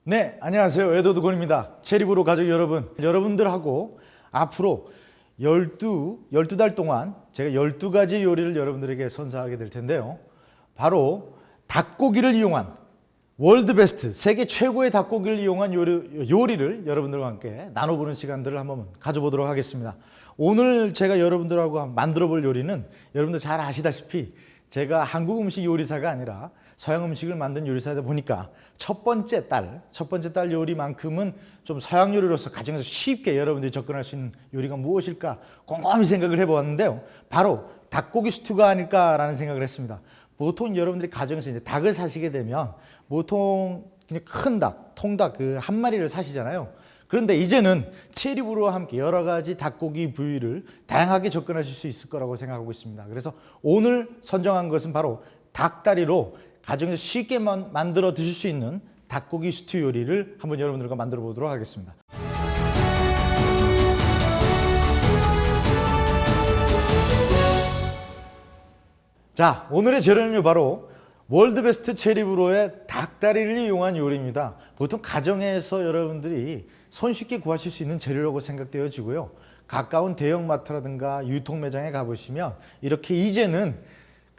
네, 안녕하세요. 에도드곤입니다. 체리브로 가족 여러분, 여러분들하고 앞으로 12달 동안 제가 12가지 요리를 여러분들에게 선사하게 될 텐데요. 바로 닭고기를 이용한 월드 베스트, 세계 최고의 닭고기를 이용한 요리를 여러분들과 함께 나눠보는 시간들을 한번 가져보도록 하겠습니다. 오늘 제가 여러분들하고 만들어 볼 요리는 여러분들 잘 아시다시피 제가 한국 음식 요리사가 아니라 서양 음식을 만든 요리사다 보니까 첫 번째 딸 요리만큼은 좀 서양 요리로서 가정에서 쉽게 여러분들이 접근할 수 있는 요리가 무엇일까 곰곰이 생각을 해보았는데요. 바로 닭고기 스튜가 아닐까라는 생각을 했습니다. 보통 여러분들이 가정에서 이제 닭을 사시게 되면 보통 그냥 큰 닭, 통닭 그 한 마리를 사시잖아요. 그런데 이제는 체리브로와 함께 여러 가지 닭고기 부위를 다양하게 접근하실 수 있을 거라고 생각하고 있습니다. 그래서 오늘 선정한 것은 바로 닭다리로 가정에서 쉽게 만들어 드실 수 있는 닭고기 스튜 요리를 한번 여러분들과 만들어 보도록 하겠습니다. 자, 오늘의 재료는요 바로 월드베스트 체리브로의 닭다리를 이용한 요리입니다. 보통 가정에서 여러분들이 손쉽게 구하실 수 있는 재료라고 생각되어지고요. 가까운 대형마트라든가 유통매장에 가보시면 이렇게 이제는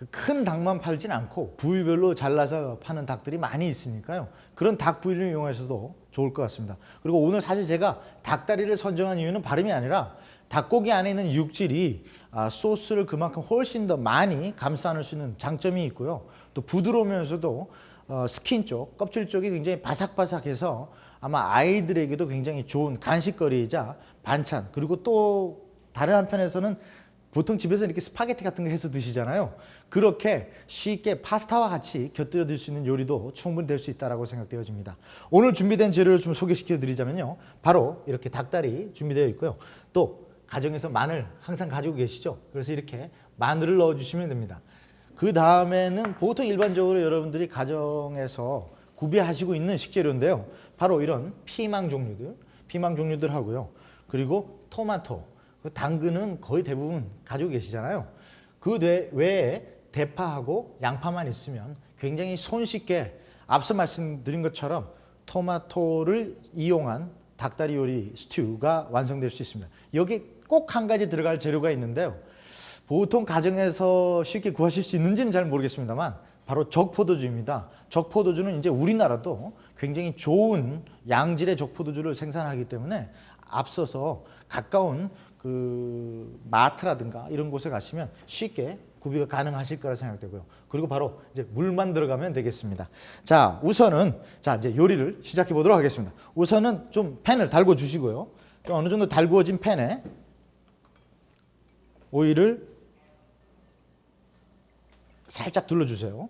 큰 닭만 팔진 않고 부위별로 잘라서 파는 닭들이 많이 있으니까요. 그런 닭 부위를 이용하셔도 좋을 것 같습니다. 그리고 오늘 사실 제가 닭다리를 선정한 이유는 다름이 아니라 닭고기 안에 있는 육질이 소스를 그만큼 훨씬 더 많이 감싸 안을 수 있는 장점이 있고요. 또 부드러우면서도 스킨 쪽, 껍질 쪽이 굉장히 바삭바삭해서 아마 아이들에게도 굉장히 좋은 간식거리이자 반찬, 그리고 또 다른 한편에서는 보통 집에서 이렇게 스파게티 같은 거 해서 드시잖아요. 그렇게 쉽게 파스타와 같이 곁들여 드실 수 있는 요리도 충분히 될 수 있다고 생각되어집니다. 오늘 준비된 재료를 좀 소개시켜 드리자면요. 바로 이렇게 닭다리 준비되어 있고요. 또 가정에서 마늘 항상 가지고 계시죠? 그래서 이렇게 마늘을 넣어 주시면 됩니다. 그 다음에는 보통 일반적으로 여러분들이 가정에서 구비하시고 있는 식재료인데요. 바로 이런 피망 종류들 하고요. 그리고 토마토, 당근은 거의 대부분 가지고 계시잖아요. 그 외에 대파하고 양파만 있으면 굉장히 손쉽게 앞서 말씀드린 것처럼 토마토를 이용한 닭다리 요리 스튜가 완성될 수 있습니다. 여기 꼭 한 가지 들어갈 재료가 있는데요. 보통 가정에서 쉽게 구하실 수 있는지는 잘 모르겠습니다만 바로 적포도주입니다. 적포도주는 이제 우리나라도 굉장히 좋은 양질의 적포도주를 생산하기 때문에 앞서서 가까운 그 마트라든가 이런 곳에 가시면 쉽게 구비가 가능하실 거라 생각되고요. 그리고 바로 이제 물만 들어가면 되겠습니다. 자, 우선은 이제 요리를 시작해 보도록 하겠습니다. 우선은 좀 팬을 달궈 주시고요. 또 어느 정도 달구어진 팬에 오일을 살짝 둘러주세요.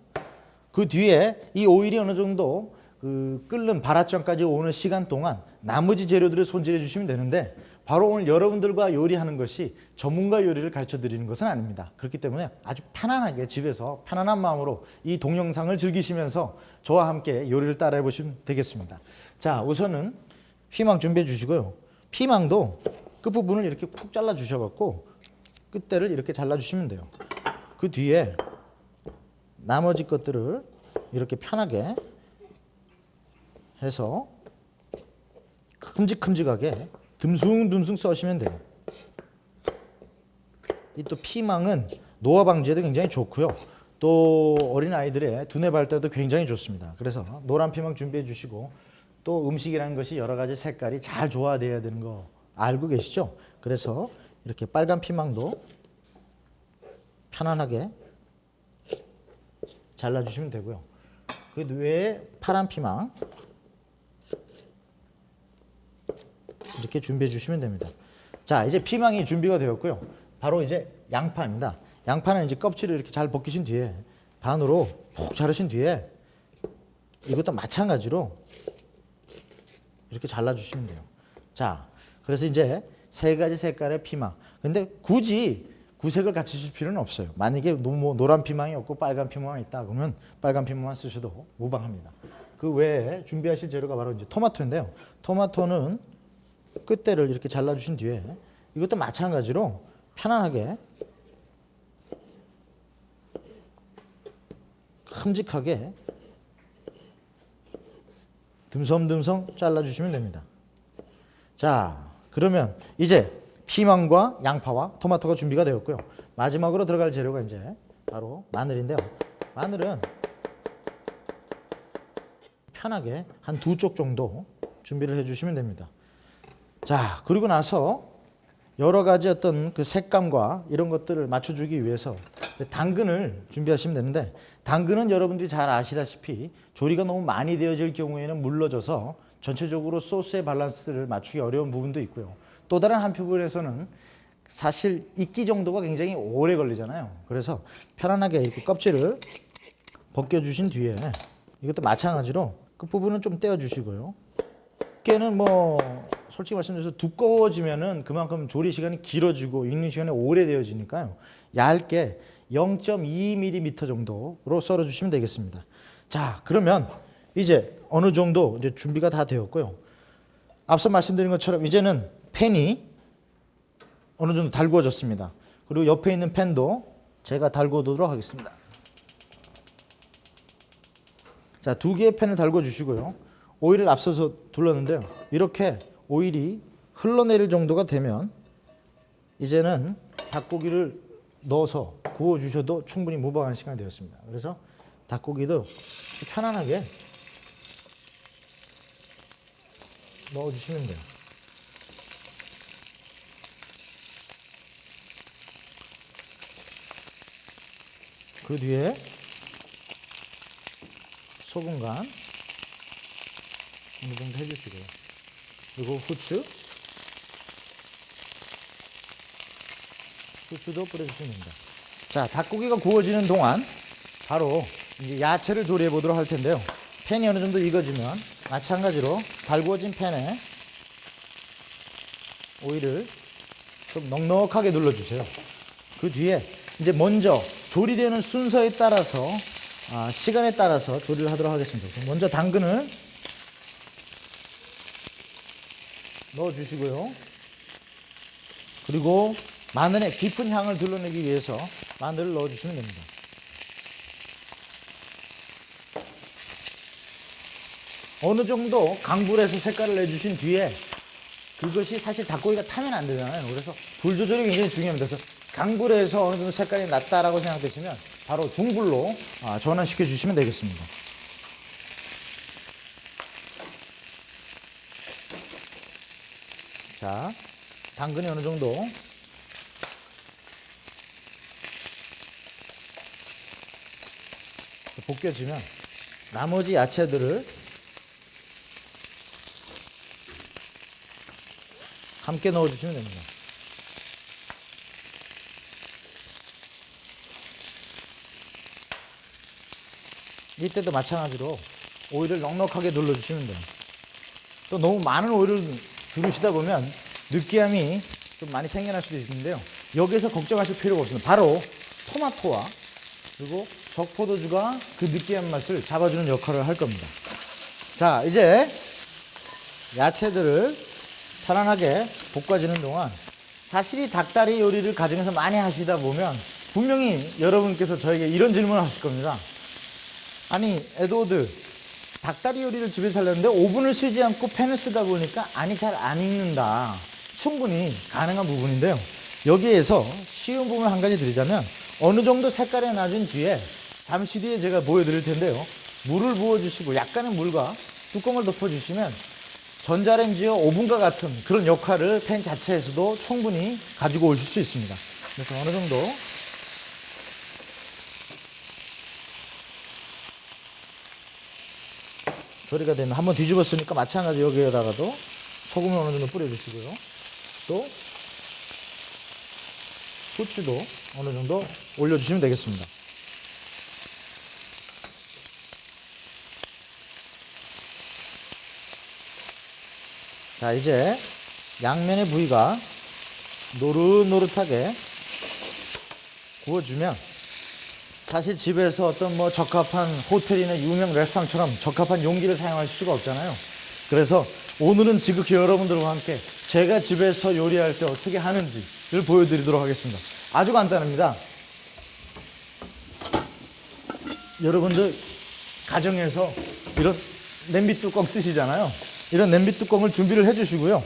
그 뒤에 이 오일이 어느 정도 끓는 발화점까지 오는 시간 동안 나머지 재료들을 손질해 주시면 되는데, 바로 오늘 여러분들과 요리하는 것이 전문가 요리를 가르쳐 드리는 것은 아닙니다. 그렇기 때문에 아주 편안하게 집에서 편안한 마음으로 이 동영상을 즐기시면서 저와 함께 요리를 따라해 보시면 되겠습니다. 자, 우선은 피망 준비해 주시고요. 피망도 끝부분을 이렇게 푹 잘라 주셔갖고 끝대를 이렇게 잘라 주시면 돼요. 그 뒤에 나머지 것들을 이렇게 편하게 해서 큼직큼직하게 듬숭듬숭 써시면 돼요. 이 또 피망은 노화 방지에도 굉장히 좋고요. 또 어린아이들의 두뇌 발달도 굉장히 좋습니다. 그래서 노란 피망 준비해 주시고, 또 음식이라는 것이 여러 가지 색깔이 잘 조화되어야 되는 거 알고 계시죠? 그래서 이렇게 빨간 피망도 편안하게 잘라주시면 되고요. 그 외에 파란 피망 이렇게 준비해 주시면 됩니다. 자, 이제 피망이 준비가 되었고요. 바로 이제 양파입니다. 양파는 이제 껍질을 이렇게 잘 벗기신 뒤에 반으로 푹 자르신 뒤에 이것도 마찬가지로 이렇게 잘라주시면 돼요. 자, 그래서 이제 세 가지 색깔의 피망. 근데 굳이 구색을 갖추실 필요는 없어요. 만약에 뭐 노란 피망이 없고 빨간 피망이 있다 그러면 빨간 피망만 쓰셔도 무방합니다. 그 외에 준비하실 재료가 바로 이제 토마토인데요. 토마토는 끝대를 이렇게 잘라주신 뒤에 이것도 마찬가지로 편안하게 큼직하게 듬성듬성 잘라주시면 됩니다. 자, 그러면 이제 피망과 양파와 토마토가 준비가 되었고요. 마지막으로 들어갈 재료가 이제 바로 마늘인데요. 마늘은 편하게 한 2쪽 정도 준비를 해주시면 됩니다. 자, 그리고 나서 여러 가지 어떤 그 색감과 이런 것들을 맞춰주기 위해서 당근을 준비하시면 되는데, 당근은 여러분들이 잘 아시다시피 조리가 너무 많이 되어질 경우에는 물러져서 전체적으로 소스의 밸런스를 맞추기 어려운 부분도 있고요. 또 다른 한 부분에서는 사실 익기 정도가 굉장히 오래 걸리잖아요. 그래서 편안하게 이렇게 껍질을 벗겨주신 뒤에 이것도 마찬가지로 끝부분은 좀 떼어주시고요. 두께는 뭐 솔직히 말씀드려서 두꺼워지면은 그만큼 조리 시간이 길어지고 익는 시간이 오래되어지니까요. 얇게 0.2mm 정도로 썰어 주시면 되겠습니다. 자, 그러면 이제 어느 정도 이제 준비가 다 되었고요. 앞서 말씀드린 것처럼 이제는 팬이 어느 정도 달구어졌습니다. 그리고 옆에 있는 팬도 제가 달구어 두도록 하겠습니다. 자, 2개의 팬을 달궈 주시고요. 오일을 앞서서 둘렀는데요. 이렇게 오일이 흘러내릴 정도가 되면 이제는 닭고기를 넣어서 구워 주셔도 충분히 무방한 시간이 되었습니다. 그래서 닭고기도 편안하게 넣어 주시면 돼요. 그 뒤에 소금 간 어느 정도 해주시고요. 그리고 후추도 뿌려주시면 됩니다. 자, 닭고기가 구워지는 동안 바로 이제 야채를 조리해 보도록 할 텐데요. 팬이 어느 정도 익어지면 마찬가지로 달구어진 팬에 오일을 좀 넉넉하게 눌러주세요. 그 뒤에 이제 먼저 조리되는 순서에 따라서 시간에 따라서 조리를 하도록 하겠습니다. 먼저 당근을 넣어주시고요. 그리고 마늘의 깊은 향을 드러내기 위해서 마늘을 넣어주시면 됩니다. 어느 정도 강불에서 색깔을 내주신 뒤에 그것이 사실 닭고기가 타면 안 되잖아요. 그래서 불 조절이 굉장히 중요합니다. 그래서 강불에서 어느 정도 색깔이 났다라고 생각되시면 바로 중불로 전환시켜 주시면 되겠습니다. 자, 당근이 어느 정도 볶여지면 나머지 야채들을 함께 넣어주시면 됩니다. 이때도 마찬가지로 오일을 넉넉하게 눌러주시면 돼요. 또 너무 많은 오일을 두르시다 보면 느끼함이 좀 많이 생겨날 수도 있는데요. 여기에서 걱정하실 필요가 없습니다. 바로 토마토와 그리고 적포도주가 그 느끼한 맛을 잡아주는 역할을 할 겁니다. 자, 이제 야채들을 편안하게 볶아지는 동안 사실 이 닭다리 요리를 가정에서 많이 하시다 보면 분명히 여러분께서 저에게 이런 질문을 하실 겁니다. 아니, 에드워드, 닭다리 요리를 집에서 하려는데 오븐을 쓰지 않고 팬을 쓰다 보니까 안이 잘 안 익는다. 충분히 가능한 부분인데요. 여기에서 쉬운 부분을 한 가지 드리자면 어느 정도 색깔이 낮은 뒤에 잠시 뒤에 제가 보여드릴 텐데요. 물을 부어주시고 약간의 물과 뚜껑을 덮어주시면 전자레인지와 오븐과 같은 그런 역할을 팬 자체에서도 충분히 가지고 오실 수 있습니다. 그래서 어느 정도 조리가 되면 한번 뒤집었으니까 마찬가지 여기에다가도 소금을 어느 정도 뿌려주시고요. 또 후추도 어느 정도 올려주시면 되겠습니다. 자, 이제 양면의 부위가 노릇노릇하게 구워주면 사실 집에서 어떤 뭐 적합한 호텔이나 유명 레스토랑처럼 적합한 용기를 사용할 수가 없잖아요. 그래서 오늘은 지극히 여러분들과 함께 제가 집에서 요리할 때 어떻게 하는지를 보여드리도록 하겠습니다. 아주 간단합니다. 여러분들 가정에서 이런 냄비 뚜껑 쓰시잖아요. 이런 냄비 뚜껑을 준비를 해주시고요.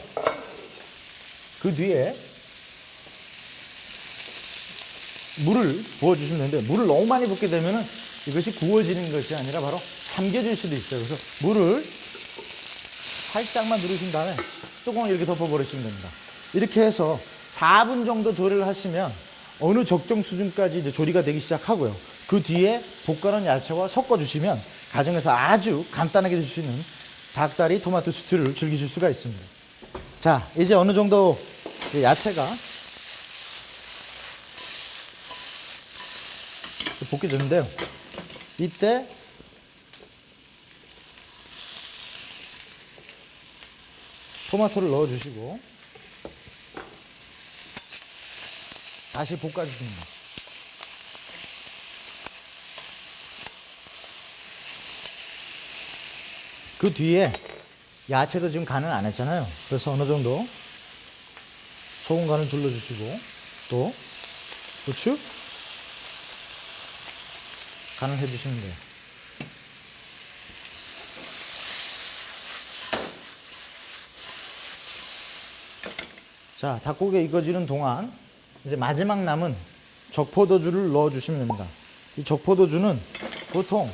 그 뒤에 물을 부어주시면 되는데, 물을 너무 많이 붓게 되면 이것이 구워지는 것이 아니라 바로 삼겨질 수도 있어요. 그래서 물을 살짝만 누르신 다음에 뚜껑을 이렇게 덮어버리시면 됩니다. 이렇게 해서 4분 정도 조리를 하시면 어느 적정 수준까지 이제 조리가 되기 시작하고요. 그 뒤에 볶아놓은 야채와 섞어주시면 가정에서 아주 간단하게 드실 수 있는 닭다리 토마토 스튜를 즐기실 수가 있습니다. 자, 이제 어느 정도 야채가 볶여졌는데요. 이때 토마토를 넣어주시고 다시 볶아주십니다. 그 뒤에 야채도 지금 간을 안 했잖아요. 그래서 어느 정도 소금 간을 둘러주시고 또 후추 간을 해주시면 돼요. 자, 닭고기가 익어지는 동안 이제 마지막 남은 적포도주를 넣어주시면 됩니다. 이 적포도주는 보통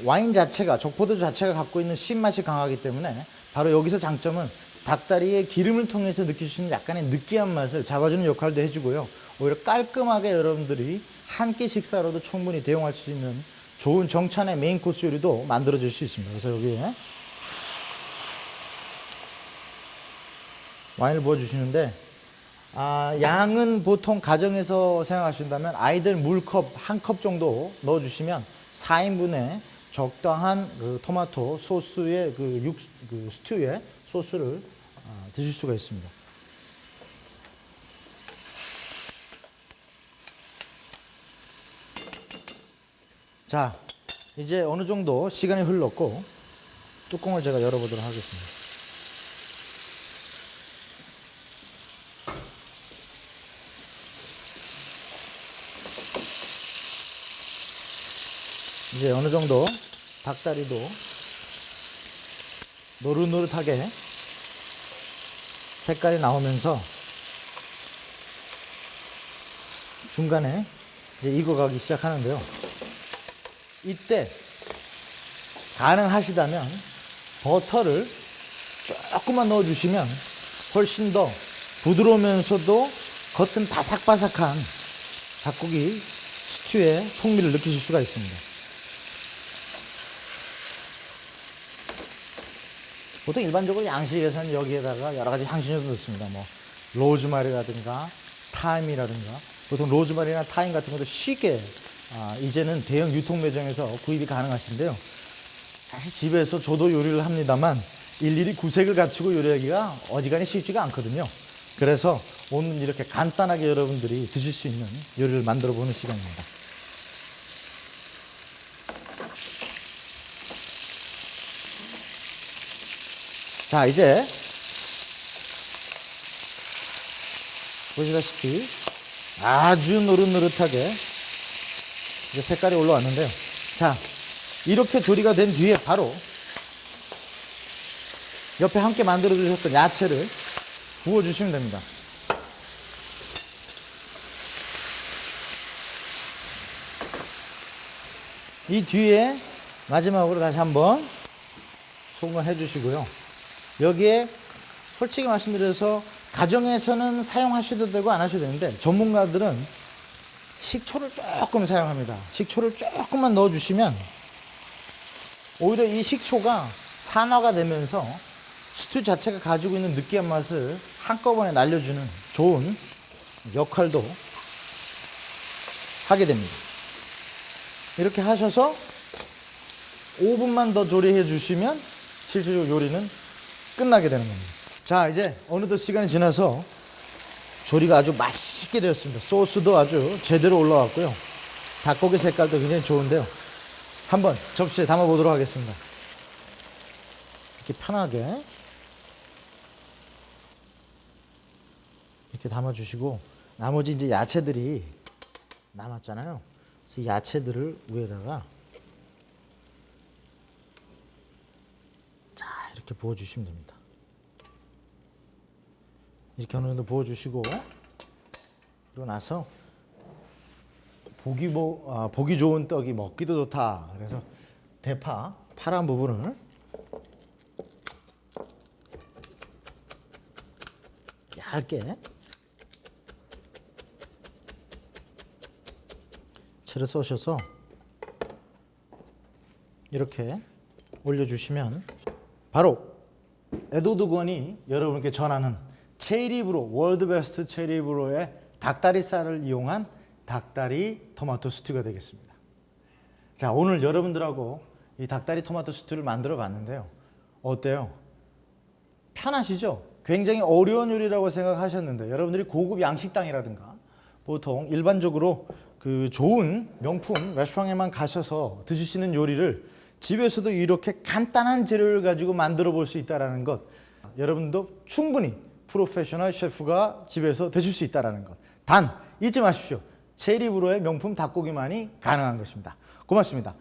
와인 자체가, 적포도주 자체가 갖고 있는 신맛이 강하기 때문에 바로 여기서 장점은 닭다리의 기름을 통해서 느낄 수 있는 약간의 느끼한 맛을 잡아주는 역할도 해주고요. 오히려 깔끔하게 여러분들이 한 끼 식사로도 충분히 대용할 수 있는 좋은 정찬의 메인 코스 요리도 만들어질 수 있습니다. 그래서 여기에 와인을 부어주시는데, 양은 보통 가정에서 생각하신다면 아이들 물컵 1컵 정도 넣어주시면 4인분의 적당한 그 토마토 소스의 그 스튜의 소스를 드실 수가 있습니다. 자, 이제 어느 정도 시간이 흘렀고 뚜껑을 제가 열어보도록 하겠습니다. 이제 어느 정도 닭다리도 노릇노릇하게 색깔이 나오면서 중간에 이제 익어가기 시작하는데요. 이때 가능하시다면 버터를 조금만 넣어주시면 훨씬 더 부드러우면서도 겉은 바삭바삭한 닭고기 스튜의 풍미를 느끼실 수가 있습니다. 보통 일반적으로 양식에서는 여기에다가 여러 가지 향신료도 넣습니다. 뭐 로즈마리라든가 타임이라든가, 보통 로즈마리나 타임 같은 것도 쉽게 이제는 대형 유통 매장에서 구입이 가능하신데요. 사실 집에서 저도 요리를 합니다만 일일이 구색을 갖추고 요리하기가 어지간히 쉽지가 않거든요. 그래서 오늘 이렇게 간단하게 여러분들이 드실 수 있는 요리를 만들어 보는 시간입니다. 자, 이제 보시다시피 아주 노릇노릇하게 이제 색깔이 올라왔는데요. 자, 이렇게 조리가 된 뒤에 바로 옆에 함께 만들어 주셨던 야채를 부어 주시면 됩니다. 이 뒤에 마지막으로 다시 한번 소금을 해 주시고요. 여기에 솔직히 말씀드려서 가정에서는 사용하셔도 되고 안 하셔도 되는데, 전문가들은 식초를 조금 사용합니다. 식초를 조금만 넣어주시면 오히려 이 식초가 산화가 되면서 스튜 자체가 가지고 있는 느끼한 맛을 한꺼번에 날려주는 좋은 역할도 하게 됩니다. 이렇게 하셔서 5분만 더 조리해 주시면 실질적으로 요리는 끝나게 되는 겁니다. 자, 이제 어느덧 시간이 지나서 조리가 아주 맛있게 되었습니다. 소스도 아주 제대로 올라왔고요. 닭고기 색깔도 굉장히 좋은데요. 한번 접시에 담아 보도록 하겠습니다. 이렇게 편하게 이렇게 담아 주시고, 나머지 이제 야채들이 남았잖아요. 그래서 야채들을 위에다가 이렇게 부어주시면 됩니다. 이렇게 어느 정도 부어주시고, 그러고 나서 보기 좋은 떡이 먹기도 좋다. 그래서 대파 파란 부분을 얇게 채를 써셔서 이렇게 올려주시면 바로 에드워드 건이 여러분께 전하는 체리브로, 월드베스트 체리브로의 닭다리살을 이용한 닭다리 토마토 스튜가 되겠습니다. 자, 오늘 여러분들하고 이 닭다리 토마토 스튜를 만들어 봤는데요. 어때요? 편하시죠? 굉장히 어려운 요리라고 생각하셨는데, 여러분들이 고급 양식당이라든가 보통 일반적으로 그 좋은 명품 레스토랑에만 가셔서 드실 수 있는 요리를 집에서도 이렇게 간단한 재료를 가지고 만들어 볼 수 있다는 것, 여러분도 충분히 프로페셔널 셰프가 집에서 드실 수 있다는 것. 단 잊지 마십시오. 체리브로의 명품 닭고기만이 가능한 것입니다. 고맙습니다.